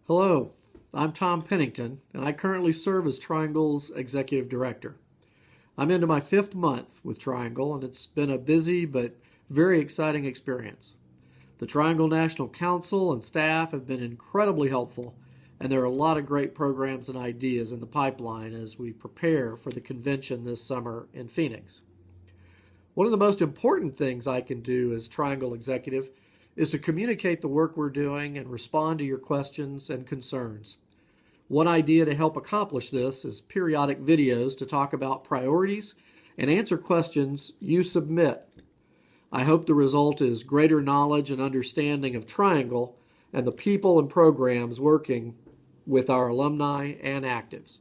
Hello, I'm Tom Pennington, and I currently serve as Triangle's Executive Director. I'm into my 5th month with Triangle, and it's been a busy but very exciting experience. The Triangle National Council and staff have been incredibly helpful, and there are a lot of great programs and ideas in the pipeline as we prepare for the convention this summer in Phoenix. One of the most important things I can do as Triangle Executive is to communicate the work we're doing and respond to your questions and concerns. One idea to help accomplish this is periodic videos to talk about priorities and answer questions you submit. I hope the result is greater knowledge and understanding of Triangle and the people and programs working with our alumni and actives.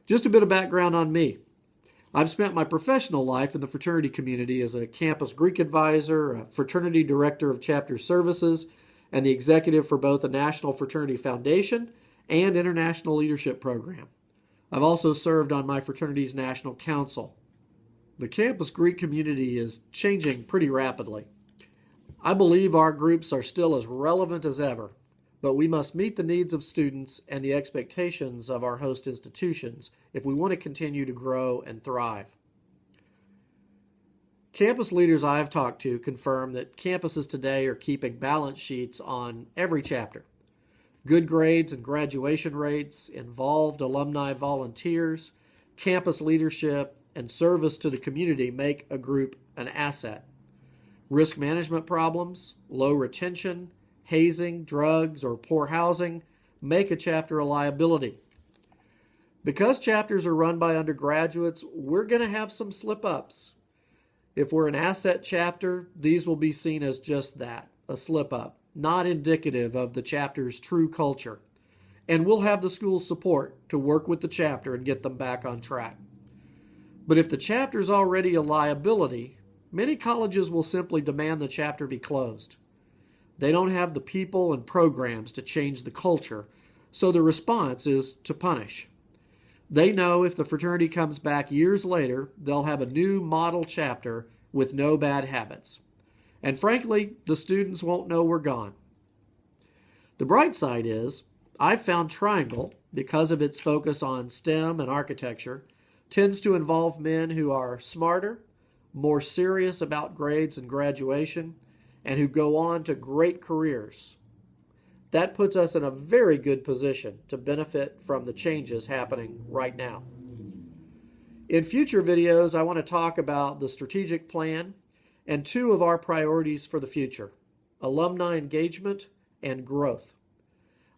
Just a bit of background on me. I've spent my professional life in the fraternity community as a campus Greek advisor, a fraternity director of chapter services, and the executive for both the National Fraternity Foundation and International Leadership Program. I've also served on my fraternity's National Council. The campus Greek community is changing pretty rapidly. I believe our groups are still as relevant as ever, but we must meet the needs of students and the expectations of our host institutions if we want to continue to grow and thrive. Campus leaders I've talked to confirm that campuses today are keeping balance sheets on every chapter. Good grades and graduation rates, involved alumni volunteers, campus leadership, and service to the community make a group an asset. Risk management problems, low retention, hazing, drugs, or poor housing make a chapter a liability. Because chapters are run by undergraduates, we're going to have some slip-ups. If we're an asset chapter, these will be seen as just that, a slip-up, not indicative of the chapter's true culture. And we'll have the school's support to work with the chapter and get them back on track. But if the chapter's already a liability, many colleges will simply demand the chapter be closed. They don't have the people and programs to change the culture, so the response is to punish. They know if the fraternity comes back years later, they'll have a new model chapter with no bad habits. And frankly, the students won't know we're gone. The bright side is, I've found Triangle, because of its focus on STEM and architecture, tends to involve men who are smarter, more serious about grades and graduation, and who go on to great careers. That puts us in a very good position to benefit from the changes happening right now. In future videos, I want to talk about the strategic plan and two of our priorities for the future: alumni engagement and growth.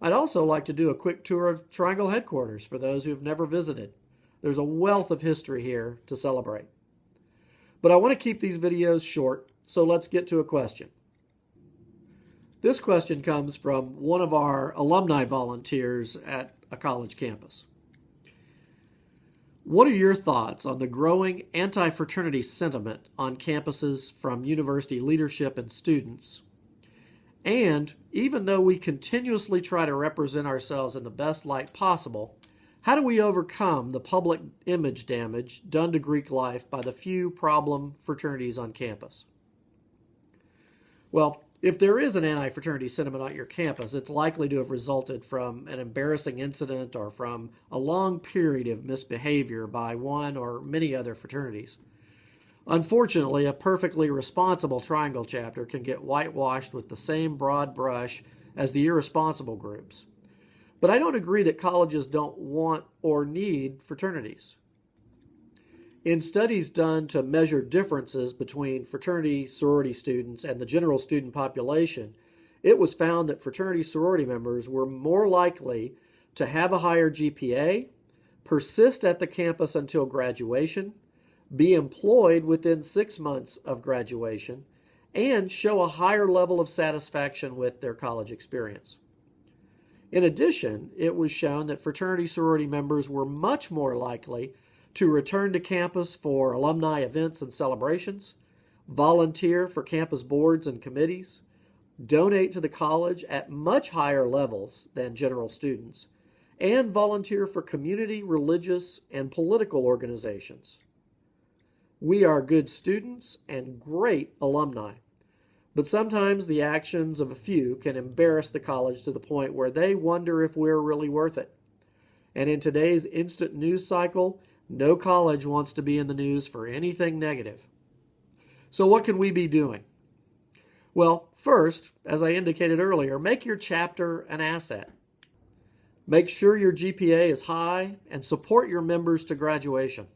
I'd also like to do a quick tour of Triangle headquarters for those who've never visited. There's a wealth of history here to celebrate. But I want to keep these videos short, so let's get to a question. This question comes from one of our alumni volunteers at a college campus. What are your thoughts on the growing anti-fraternity sentiment on campuses from university leadership and students? And even though we continuously try to represent ourselves in the best light possible, how do we overcome the public image damage done to Greek life by the few problem fraternities on campus? Well, if there is an anti-fraternity sentiment on your campus, it's likely to have resulted from an embarrassing incident or from a long period of misbehavior by one or many other fraternities. Unfortunately, a perfectly responsible Triangle chapter can get whitewashed with the same broad brush as the irresponsible groups. But I don't agree that colleges don't want or need fraternities. In studies done to measure differences between fraternity sorority students and the general student population, it was found that fraternity sorority members were more likely to have a higher GPA, persist at the campus until graduation, be employed within 6 months of graduation, and show a higher level of satisfaction with their college experience. In addition, it was shown that fraternity sorority members were much more likely to return to campus for alumni events and celebrations, volunteer for campus boards and committees, donate to the college at much higher levels than general students, and volunteer for community, religious, and political organizations. We are good students and great alumni. But sometimes the actions of a few can embarrass the college to the point where they wonder if we're really worth it. And in today's instant news cycle, no college wants to be in the news for anything negative. So what can we be doing? Well, first, as I indicated earlier, make your chapter an asset. Make sure your GPA is high and support your members to graduation.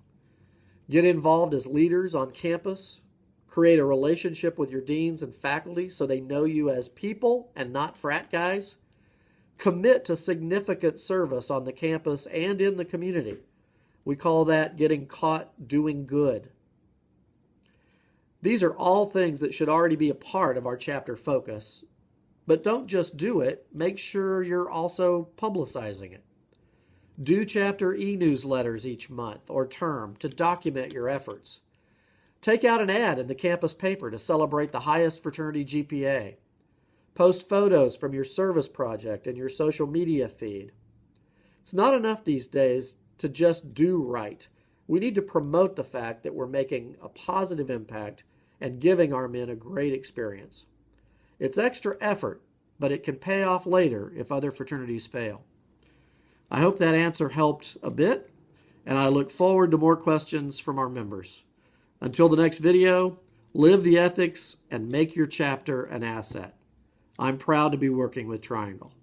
Get involved as leaders on campus. Create a relationship with your deans and faculty so they know you as people and not frat guys. Commit to significant service on the campus and in the community. We call that getting caught doing good. These are all things that should already be a part of our chapter focus. But don't just do it, make sure you're also publicizing it. Do chapter e-newsletters each month or term to document your efforts. Take out an ad in the campus paper to celebrate the highest fraternity GPA. Post photos from your service project in your social media feed. It's not enough these days to just do right. We need to promote the fact that we're making a positive impact and giving our men a great experience. It's extra effort, but it can pay off later if other fraternities fail. I hope that answer helped a bit, and I look forward to more questions from our members. Until the next video, live the ethics and make your chapter an asset. I'm proud to be working with Triangle.